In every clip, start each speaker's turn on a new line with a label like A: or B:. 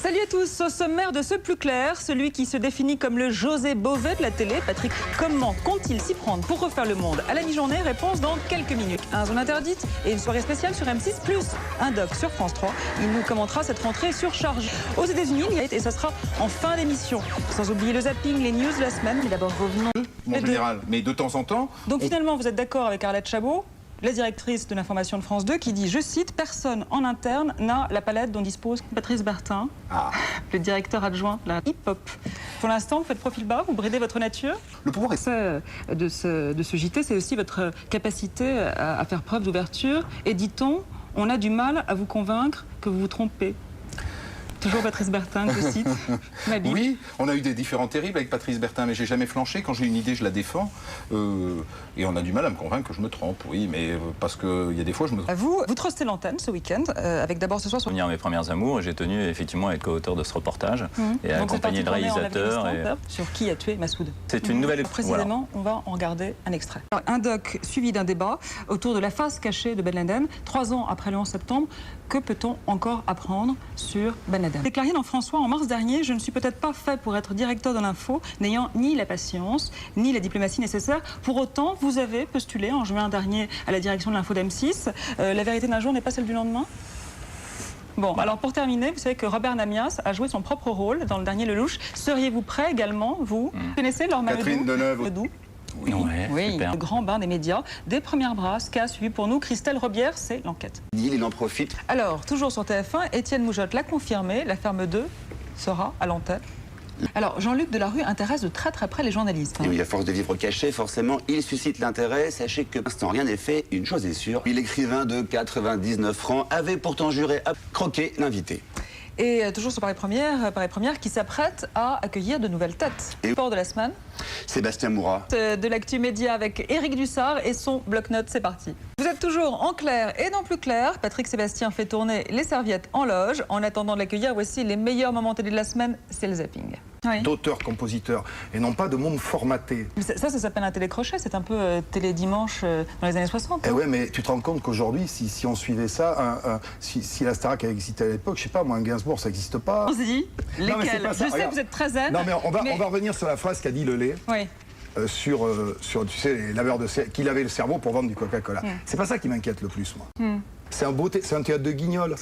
A: Salut à tous, au sommaire de ce Plus Clair, celui qui se définit comme le José Bové de la télé, Patrick, comment compte-t-il s'y prendre pour refaire le monde à la mi-journée? Réponse dans quelques minutes. Un zone interdite et une soirée spéciale sur M6+, un doc sur France 3. Il nous commentera cette rentrée surchargée. Aux États-Unis, et ça sera en fin d'émission. Sans oublier le zapping, les news de la semaine, mais d'abord revenons.
B: Mon général, mais de temps en temps...
A: Donc finalement, vous êtes d'accord avec Arlette Chabot, la directrice de l'information de France 2, qui dit, je cite, « Personne en interne n'a la palette dont dispose Patrice Bertin, le directeur adjoint de la hip-hop. » Pour l'instant, vous faites profil bas, vous bridez votre nature.
B: Le pouvoir est...
A: De ce JT, c'est aussi votre capacité à faire preuve d'ouverture. Et dit-on, on a du mal à vous convaincre que vous vous trompez. Toujours Patrice Bertin, je cite.
B: Oui, on a eu des différends terribles avec Patrice Bertin, mais j'ai jamais flanché. Quand j'ai une idée, je la défends. Et on a du mal à me convaincre que je me trompe, oui, mais parce qu'il y a des fois, je me trompe.
A: Vous trustez l'antenne ce week-end, avec d'abord ce soir...
C: Souvenir mes premières amours, j'ai tenu effectivement à être co-auteur de ce reportage et à accompagner le réalisateur.
A: Sur qui a tué Massoud.
C: C'est une nouvelle...
A: Précisément, on va en regarder un extrait. Alors, un doc suivi d'un débat autour de la face cachée de Ben Laden. 3 ans après le 11 septembre, que peut-on encore apprendre sur Ben Laden? Déclaré dans François en mars dernier, je ne suis peut-être pas fait pour être directeur de l'info, n'ayant ni la patience, ni la diplomatie nécessaire. Pour autant, vous avez postulé en juin dernier à la direction de l'info d'M6. La vérité d'un jour n'est pas celle du lendemain? Bon, alors pour terminer, vous savez que Robert Namias a joué son propre rôle dans le dernier Lelouch. Seriez-vous prêt également, vous? Vous connaissez Laure
B: Catherine Deneuve.
C: Oui,
A: le grand bain des médias, des premières brasses qu'a suivi pour nous Christelle Robière, c'est l'enquête.
D: Il en profite.
A: Alors, toujours sur TF1, Étienne Moujotte l'a confirmé, la ferme 2 sera à l'antenne. Alors, Jean-Luc Delarue intéresse de très très près les journalistes.
D: Et oui, à force de vivre caché, forcément, il suscite l'intérêt. Sachez que, pour l'instant, rien n'est fait. Une chose est sûre, l'écrivain de 99 francs avait pourtant juré à croquer l'invité.
A: Et toujours sur Paris Première qui s'apprête à accueillir de nouvelles têtes. Et sport de la semaine.
D: Sébastien Moura.
A: De l'actu média avec Éric Dussard et son bloc-notes, c'est parti. Vous êtes toujours en clair et dans Plus Clair. Patrick Sébastien fait tourner les serviettes en loge. En attendant de l'accueillir, voici les meilleurs moments télé de la semaine, c'est le zapping. Oui.
E: D'auteurs, compositeurs, et non pas de monde formaté.
A: Ça s'appelle un télécrochet, c'est un peu télé-dimanche dans les années 60.
E: Eh ouais, mais tu te rends compte qu'aujourd'hui, si on suivait ça, si la Starac avait existé à l'époque, je sais pas, moi, un Gainsbourg, ça n'existe pas.
A: On s'est dit, lesquels? Je sais que vous êtes très zen.
E: Non, mais on va revenir sur la phrase qu'a dit Lelay.
A: Oui.
E: Sur tu sais, les laveurs de cerveau, qu'il avait le cerveau pour vendre du Coca-Cola. C'est pas ça qui m'inquiète le plus, moi. C'est un théâtre de guignol.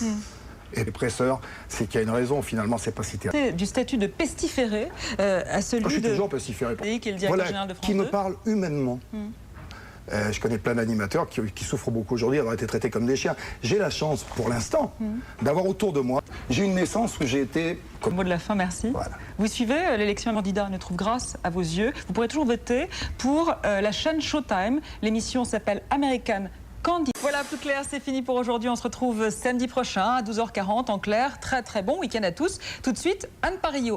E: Et les presseurs, c'est qu'il y a une raison, finalement, c'est pas si terrible.
A: Du statut de pestiféré à celui
E: je suis toujours pestiféré.
A: Qui est le directeur général de France 2.
E: Qui me parle humainement. Je connais plein d'animateurs qui souffrent beaucoup aujourd'hui d'avoir été traités comme des chiens. J'ai la chance, pour l'instant, d'avoir autour de moi, j'ai une naissance où j'ai été...
A: Mot de la fin, merci.
E: Voilà.
A: Vous suivez l'élection candidat ne trouve grâce à vos yeux. Vous pourrez toujours voter pour la chaîne Showtime. L'émission s'appelle American Candidate. Voilà, Plus Clair, c'est fini pour aujourd'hui. On se retrouve samedi prochain à 12h40 en clair. Très très bon week-end à tous. Tout de suite, Anne Parillo.